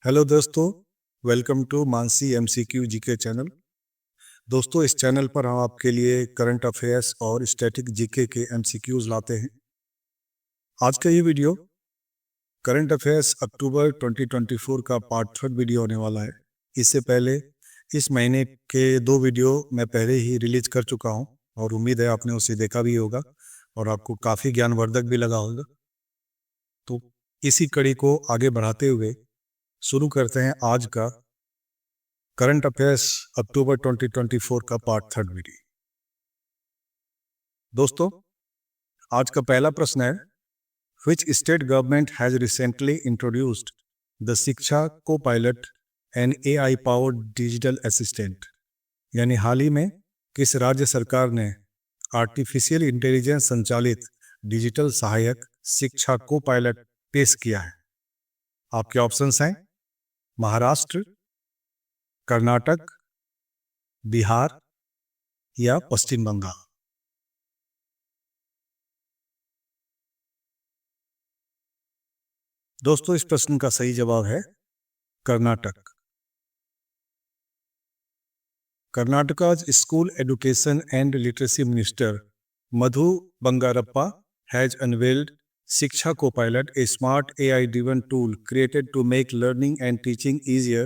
Hello दोस्तों, welcome to Mansi MCQ GK channel. दोस्तों, इस चैनल पर हम आपके लिए करंट अफेयर्स और स्टैटिक जीके के एमसीक्यूज लाते हैं। आज का ये वीडियो करंट अफेयर्स अक्टूबर 2024 का पार्ट 3 वीडियो होने वाला है। इससे पहले इस महीने के 2 वीडियो मैं पहले ही रिलीज कर चुका हूं और उम्मीद है आपने उसे देखा भी होगा और आपको काफ़ी ज्ञानवर्धक भी लगा होगा। तो इसी कड़ी को आगे बढ़ाते हुए शुरू करते हैं आज का करंट अफेयर्स अक्टूबर 2024 का पार्ट 3 वीडियो। दोस्तों, आज का पहला प्रश्न है, Which state government has recently introduced the शिक्षा co-pilot and AI powered digital assistant? यानी हाल ही में किस राज्य सरकार ने आर्टिफिशियल इंटेलिजेंस संचालित डिजिटल सहायक शिक्षा को पायलट पेश किया है? आपके ऑप्शंस हैं महाराष्ट्र, कर्नाटक, बिहार या पश्चिम बंगाल। दोस्तों, इस प्रश्न का सही जवाब है Karnataka. Karnataka's School Education and Literacy Minister Madhu Bangarappa has unveiled Shiksha Copilot, a smart AI-driven tool created to make learning and teaching easier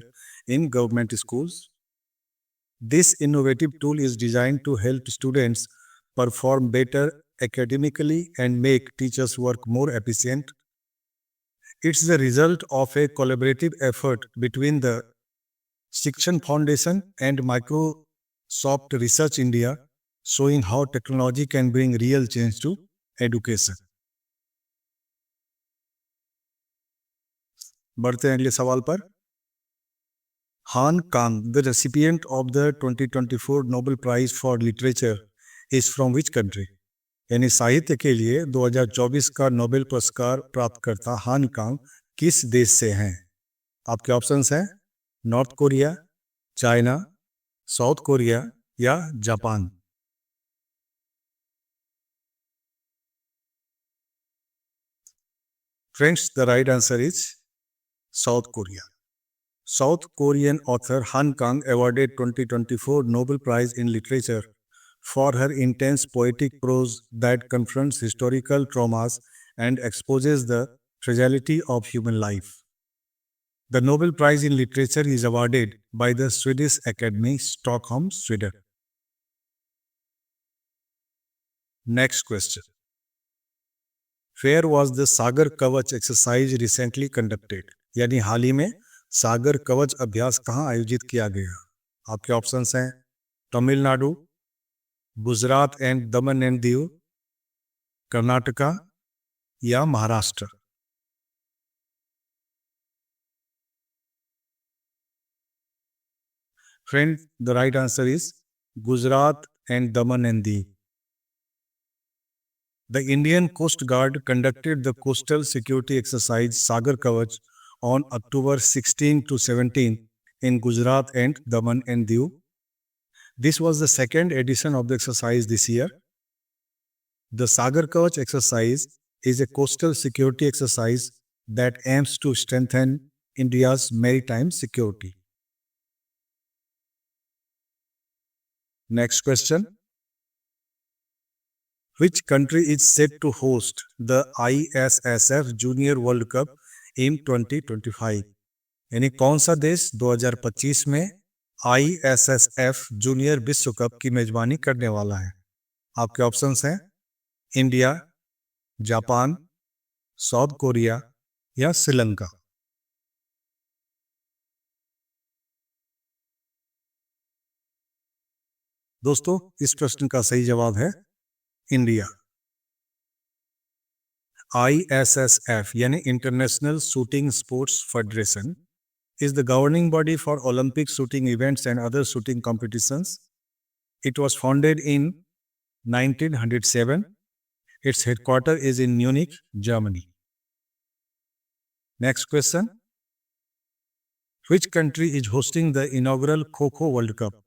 in government schools. This innovative tool is designed to help students perform better academically and make teachers' work more efficient. It's the result of a collaborative effort between the Shikshan Foundation and Microsoft Research India, showing how technology can bring real change to education. बढ़ते हैं अगले सवाल पर। Han Kang, the recipient of the 2024 Nobel prize for literature, is from which country? यानी साहित्य के लिए 2024 का नोबेल पुरस्कार प्राप्तकर्ता हान कांग किस देश से हैं? आपके ऑप्शंस हैं North Korea, China, South Korea या Japan. Friends, the right answer is South Korea. South Korean author Han Kang awarded 2024 Nobel Prize in Literature for her intense poetic prose that confronts historical traumas and exposes the fragility of human life. The Nobel Prize in Literature is awarded by the Swedish Academy, Stockholm, Sweden. Next question. Where was the Sagar Kavach exercise recently conducted? यानी हाल ही में सागर कवच अभ्यास कहाँ आयोजित किया गया? आपके ऑप्शंस हैं तमिलनाडु, गुजरात एंड दमन एंड दीव, कर्नाटका या Maharashtra. Friend, the right answer is Gujarat and Daman and Diu. The Indian Coast Guard conducted the coastal security exercise Sagar Kavach on October 16 to 17 in Gujarat and Daman and Diu. This was the second edition of the exercise this year. The Sagar Kavach exercise is a coastal security exercise that aims to strengthen India's maritime security. Next question. Which country is set to host the ISSF Junior World Cup in 2025? यानी कौन सा देश 2025 में ISSF junior विश्व cup की मेजबानी करने वाला है? आपके ऑप्शंस हैं इंडिया, जापान, साउथ कोरिया या श्रीलंका। दोस्तों, इस प्रश्न का सही जवाब है इंडिया. ISSF यानी international shooting sports federation is the governing body for Olympic shooting events and other shooting competitions. It was founded in 1907. Its headquarters is in Munich, Germany. Next question. Which country is hosting the inaugural Kho-Kho World Cup?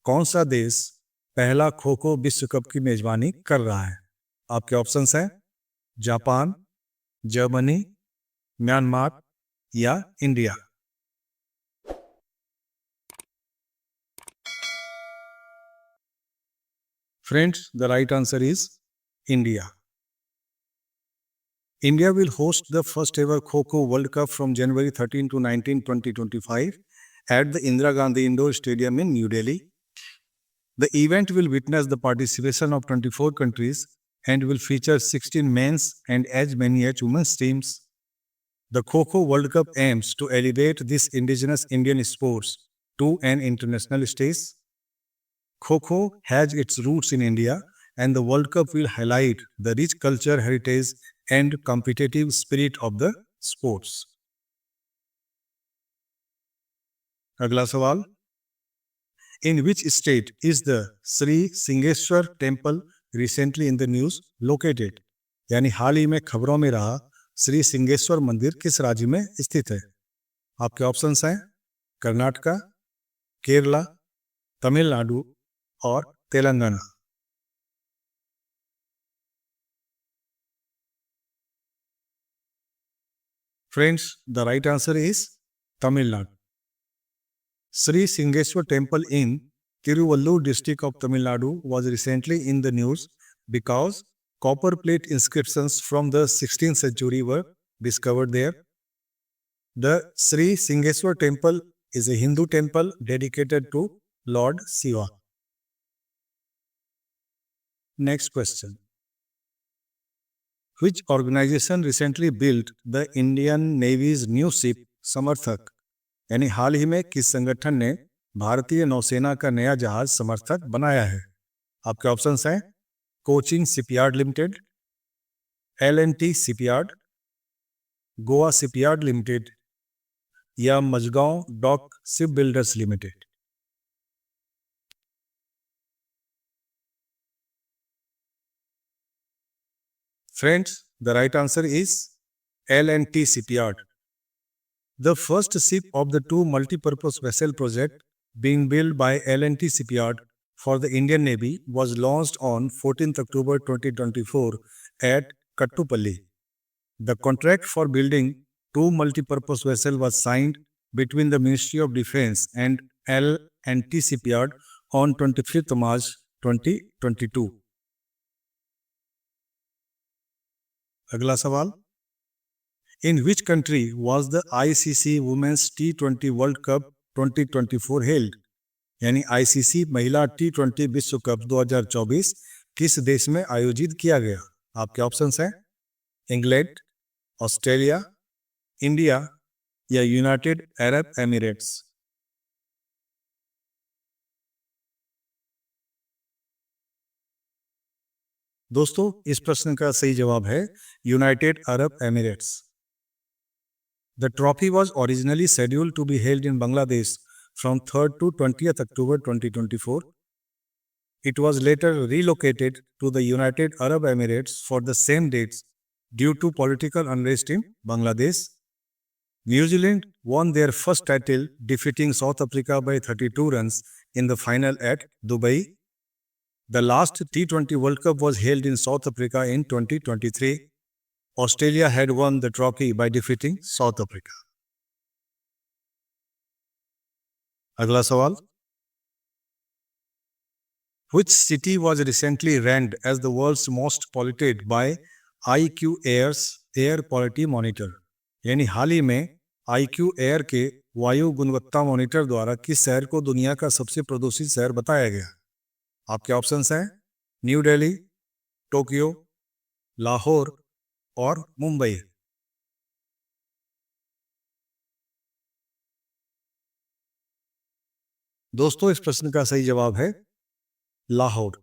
कौन सा देश पहला खो खो विश्व cup की मेजबानी कर रहा है? आपके ऑप्शंस हैं जापान, जर्मनी, म्यांमार या India. Friends, the right answer is India. India will host the first ever Kho-Kho World Cup from January 13 to 19, 2025 at the Indira Gandhi Indoor Stadium in New Delhi. The event will witness the participation of 24 countries and will feature 16 men's and as many as women's teams. The Kho-Kho World Cup aims to elevate this indigenous Indian sports to an international stage. Kho-Kho has its roots in India, and the World Cup will highlight the rich culture, heritage, and competitive spirit of the sports. अगला सवाल, in which state is the Sri Singeshwar temple recently in the news located? यानी हाल ही में खबरों में रहा श्री सिंगेश्वर मंदिर किस राज्य में स्थित है? आपके ऑप्शंस हैं कर्नाटका, केरला, तमिलनाडु और Telangana. Friends, the right answer is Tamil Nadu. Sri Singeshwar Temple in Tiruvallur district of Tamil Nadu was recently in the news because copper plate inscriptions from the 16th century were discovered there. The Sri Singeshwar Temple is a Hindu temple dedicated to Lord Shiva. Next question. Which organization recently built the Indian Navy's new ship समर्थक? यानी हाल ही में किस संगठन ने भारतीय नौसेना का नया जहाज समर्थक बनाया है? आपके ऑप्शंस हैं Cochin shipyard limited, L&T shipyard, Goa shipyard limited या Mazagaon dock ship builders limited. Friends, the right answer is L&T shipyard. The first ship of the two multi-purpose vessel project being built by L&T shipyard for the Indian Navy was launched on 14th October 2024 at Kattupalli. The contract for building two multi-purpose vessels was signed between the Ministry of Defence and L&T shipyard on 25th March 2022. अगला सवाल, in which country was the ICC Women's T20 World Cup 2024 held? यानी ICC महिला T20 विश्व cup 2024 किस देश में आयोजित किया गया? आपके ऑप्शंस हैं इंग्लैंड, ऑस्ट्रेलिया, इंडिया या यूनाइटेड अरब एमिरेट्स. दोस्तों, इस प्रश्न का सही जवाब है United Arab Emirates. The trophy was originally scheduled to be held in Bangladesh from 3rd to 20th October 2024. It was later relocated to the United Arab Emirates for the same dates due to political unrest in Bangladesh. New Zealand won their first title, defeating South Africa by 32 runs in the final at Dubai. The last T20 World Cup was held in South Africa in 2023. Australia had won the trophy by defeating South Africa. अगला सवाल, which city was recently ranked as the world's most polluted by IQ Air's Air Quality Monitor? यानी हाल ही में IQ Air के वायु गुणवत्ता monitor द्वारा किस शहर को दुनिया का सबसे प्रदूषित शहर बताया गया? आपके ऑप्शंस हैं न्यू दिल्ली, टोक्यो, लाहौर और मुंबई. दोस्तों, इस प्रश्न का सही जवाब है Lahore.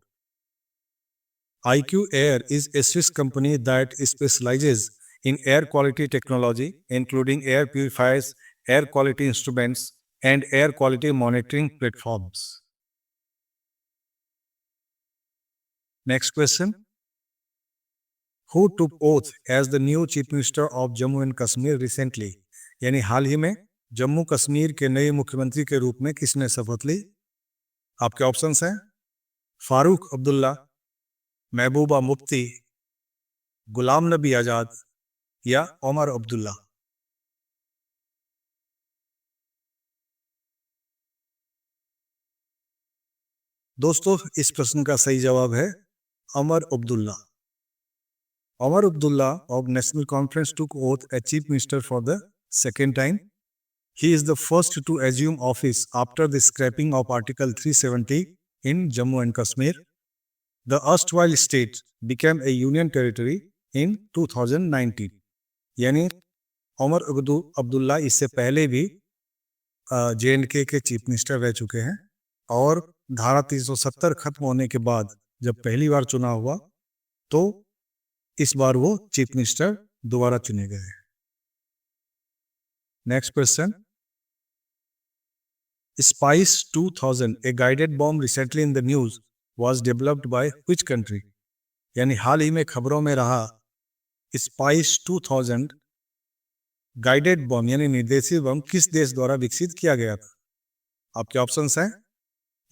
IQ Air is a Swiss company that specializes in air quality technology, including air purifiers, air quality instruments, and air quality monitoring platforms. Next question. Who took oath as the new Chief Minister of Jammu and Kashmir recently? यानी हाल ही में जम्मू कश्मीर के नए मुख्यमंत्री के रूप में किसने शपथ ली? आपके ऑप्शंस हैं फारूक अब्दुल्ला, महबूबा मुफ्ती, गुलाम नबी आजाद या उमर अब्दुल्ला. दोस्तों इस प्रश्न का सही जवाब है अमर Abdullah. Omar Abdullah of National Conference took oath as Chief Minister for the second time. He is the first to assume office after the scrapping of Article 370 in Jammu and Kashmir. The erstwhile state became a union territory in 2019. यानी उमर अब्दुल्ला इससे पहले भी JNK के chief minister रह चुके हैं और धारा 370 खत्म होने के बाद जब पहली बार चुनाव हुआ तो इस बार वो चीफ मिनिस्टर दोबारा चुने गए. Next question. Spice 2000, a guided bomb recently in the news, was developed by which country? यानी हाल ही में खबरों में रहा Spice 2000 गाइडेड बम यानी निर्देशित बम किस देश द्वारा विकसित किया गया था? आपके ऑप्शंस हैं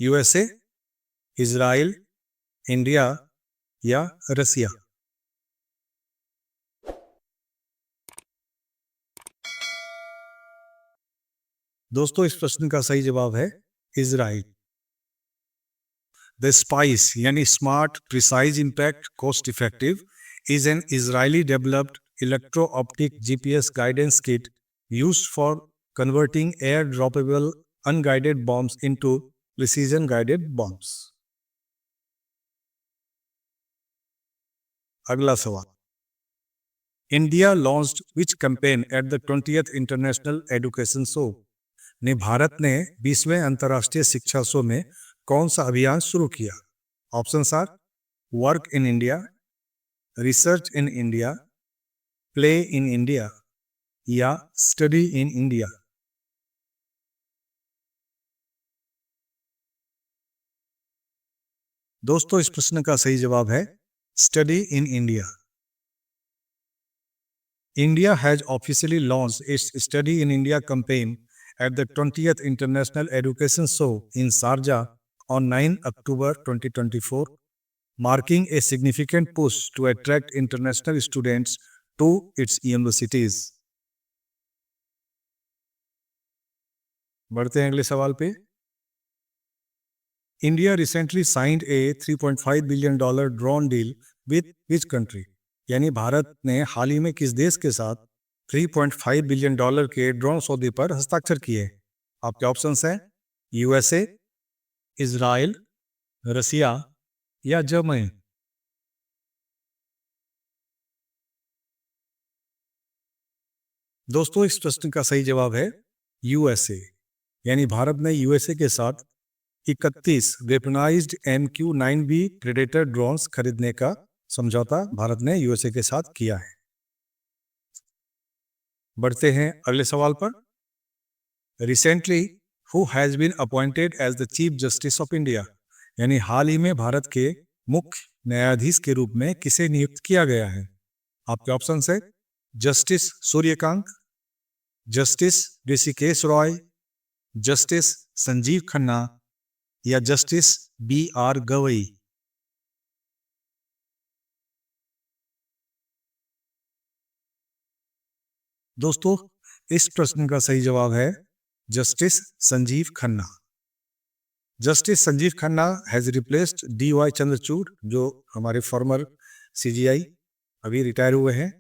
यूएसए, इजराइल, इंडिया या रसिया. दोस्तों इस प्रश्न का सही जवाब है इजराइल. द स्पाइस यानी smart precise impact cost effective is an Israeli developed electro optic GPS guidance kit used for converting air droppable unguided bombs into precision guided bombs. अगला सवाल. India launched which campaign at the 20th international education show. ने भारत ने 20वें अंतर्राष्ट्रीय शिक्षा show में कौन सा अभियान शुरू किया? Options are work in India, research in India, play in India या स्टडी इन इंडिया. दोस्तों इस प्रश्न का सही जवाब है study in India. India has officially launched its study in India campaign at the 20th International Education Show in Sharjah on 9 October 2024, marking a significant push to attract international students to its universities. बढ़ते हैं अगले सवाल पे. India recently signed a $3.5 billion drone deal with which country? यानी भारत ने हाल ही में किस देश के साथ $3.5 बिलियन के ड्रोन सौदे पर हस्ताक्षर किए? आपके ऑप्शंस हैं यूएसए, इजराइल, रसिया या जर्मनी. दोस्तों इस प्रश्न का सही जवाब है यूएसए. यानी भारत ने यूएसए के साथ 31 वेपनाइज्ड MQ-9B प्रेडेटर ड्रोन्स खरीदने का समझौता भारत ने यूएसए के साथ किया है. बढ़ते हैं अगले सवाल पर. Recently who has been appointed as the chief justice of India. यानी हाल ही में भारत के मुख्य न्यायाधीश के रूप में किसे नियुक्त किया गया है? आपके ऑप्शन है justice Suryakant, justice Rishikesh Roy, justice Sanjeev Khanna या जस्टिस BR गवई. दोस्तों इस प्रश्न का सही जवाब है justice Sanjeev Khanna. Justice Sanjeev Khanna has replaced DY Chandrachud जो हमारे फॉर्मर CGI अभी रिटायर हुए हैं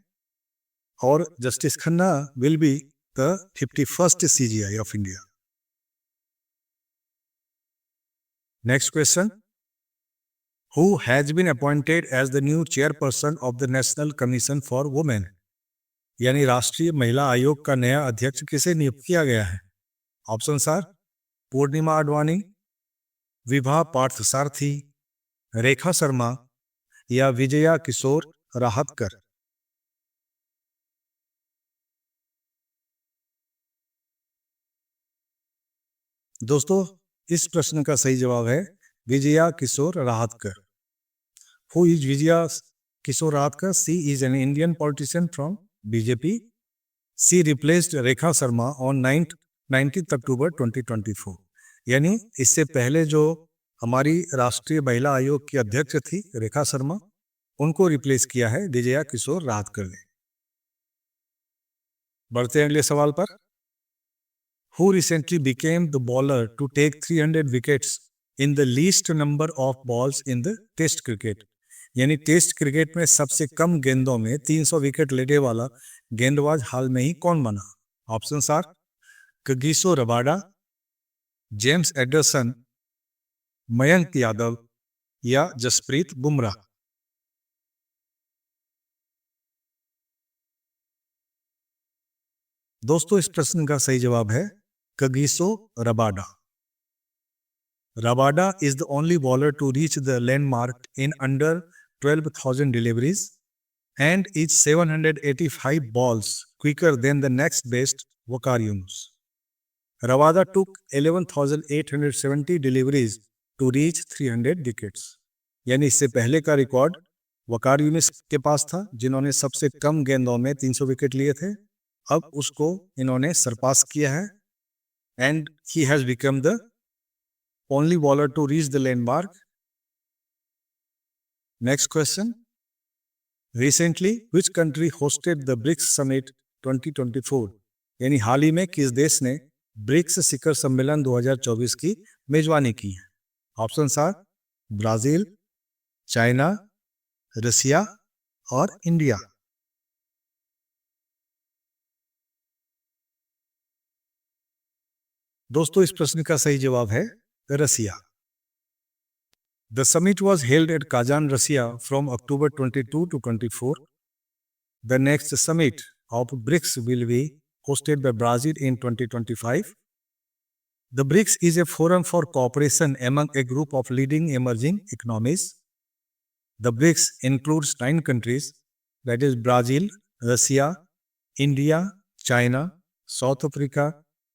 और justice Khanna will be the 51st CGI of India. Next question. Who has been appointed as the new chairperson of the national commission for women. यानी राष्ट्रीय महिला आयोग का नया अध्यक्ष किसे नियुक्त किया गया है? ऑप्शंस आर पूर्णिमा आडवाणी, विभा पार्थसारथी, रेखा शर्मा या विजया किशोर राहतकर. दोस्तों इस प्रश्न का सही जवाब है Vijaya Kishore Rahatkar. Who is Vijaya Kishore Rahatkar? She is an Indian politician from BJP. She replaced Rekha Sharma on 19th October 2024. यानी इससे पहले जो हमारी राष्ट्रीय महिला आयोग की अध्यक्ष थी रेखा शर्मा, उनको रिप्लेस किया है विजया किशोर राहतकर ने. बढ़ते हैं अगले सवाल पर. Who recently became the bowler to take 300 wickets in the least number of balls in the test cricket, यानी टेस्ट क्रिकेट में सबसे कम गेंदों में 300 विकेट लेने वाला गेंदबाज हाल में ही कौन बना? Options are Kagiso Rabada, James Anderson, Mayank Yadav या जसप्रीत बुमराह। दोस्तों इस प्रश्न का सही जवाब है Kagiso Rabada. Rabada is the only bowler to reach the landmark in under 12,000 deliveries and is 785 balls quicker than the next best Waqar Yunus. Rabada took 11,870 deliveries to reach 300 wickets. यानी इससे पहले का रिकॉर्ड वकार यूनिस के पास था जिन्होंने सबसे कम गेंदों में 300 विकेट लिए थे। अब उसको इन्होंने सरपास किया है and he has become the only bowler to reach the landmark. Next question. Recently, which country hosted the BRICS Summit 2024? यानी हाल ही में किस देश ने ब्रिक्स शिखर सम्मेलन 2024 की मेजबानी की है? ऑप्शंस आर ब्राजील, चाइना, रसिया और इंडिया। दोस्तों इस प्रश्न का सही जवाब है Russia. The summit was held at Kazan, Russia from October 22 to 24. The next summit of BRICS will be hosted by Brazil in 2025. The BRICS is a forum for cooperation among a group of leading emerging economies. The BRICS includes 9 countries, that is Brazil, Russia, India, China, South Africa,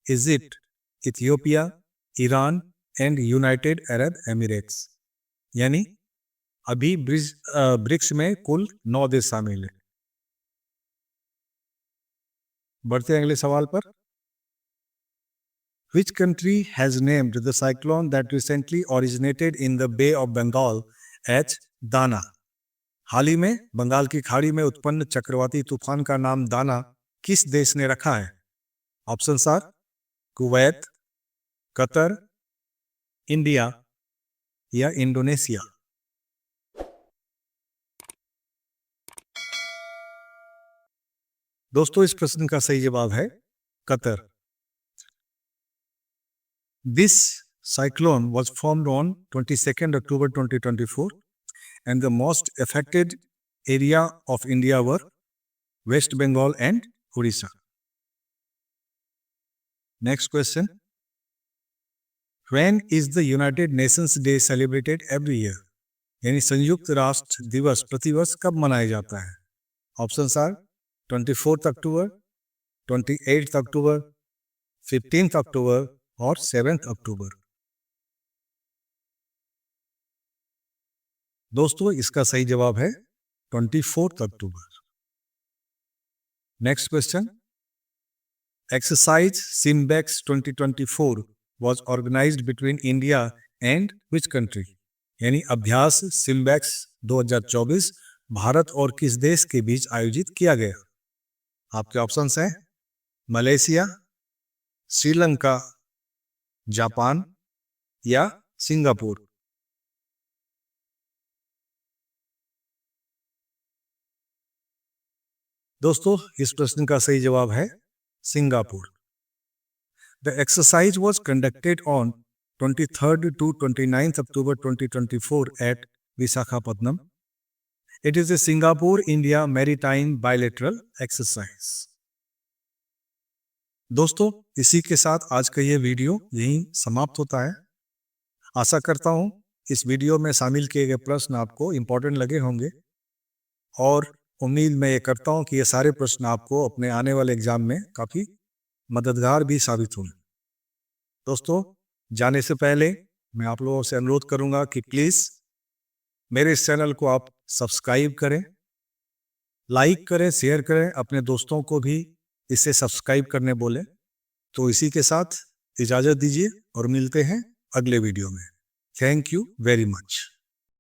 Egypt, Ethiopia, Iran, and United Arab Emirates. यानी अभी BRICS में कुल 9 देश शामिल हैं। बढ़ते हैं अगले सवाल पर। Which country has named the cyclone that recently originated in the Bay of Bengal as दाना? हाल ही में बंगाल की खाड़ी में उत्पन्न चक्रवाती तूफान का नाम दाना किस देश ने रखा है? Options are Kuwait, Qatar, India या इंडोनेशिया। दोस्तों इस प्रश्न का सही जवाब है Qatar. This cyclone was formed on 22 October 2024 and the most affected area of India were West Bengal and Orissa. Next question. When is the United Nations Day celebrated every year? यानी संयुक्त राष्ट्र दिवस प्रतिवर्ष कब मनाया जाता है? ऑप्शंस आर 24 अक्टूबर, 28 अक्टूबर, 15 अक्टूबर और 7 अक्टूबर। दोस्तों इसका सही जवाब है 24 अक्टूबर। Next question. Exercise SIMBEX 2024 was organized between India and which country? यानी अभ्यास सिम्बेक्स 2024 भारत और किस देश के बीच आयोजित किया गया? आपके ऑप्शंस हैं मलेशिया, श्रीलंका, जापान या सिंगापुर। दोस्तों इस प्रश्न का सही जवाब है Singapore. The exercise was conducted on 23rd to 29th October 2024 at Visakhapatnam. It is a Singapore-India maritime bilateral exercise. दोस्तों इसी के साथ आज का ये वीडियो यहीं समाप्त होता है। आशा करता हूँ इस वीडियो में शामिल किए गए प्रश्न आपको इम्पोर्टेंट लगे होंगे और उम्मीद मैं ये करता हूँ कि ये सारे प्रश्न आपको अपने आने वाले एग्जाम में काफ़ी मददगार भी साबित हों। दोस्तों जाने से पहले मैं आप लोगों से अनुरोध करूंगा कि प्लीज़ मेरे इस चैनल को आप सब्सक्राइब करें, लाइक करें, शेयर करें, अपने दोस्तों को भी इसे सब्सक्राइब करने बोलें। तो इसी के साथ इजाज़त दीजिए और मिलते हैं अगले वीडियो में। Thank you very much.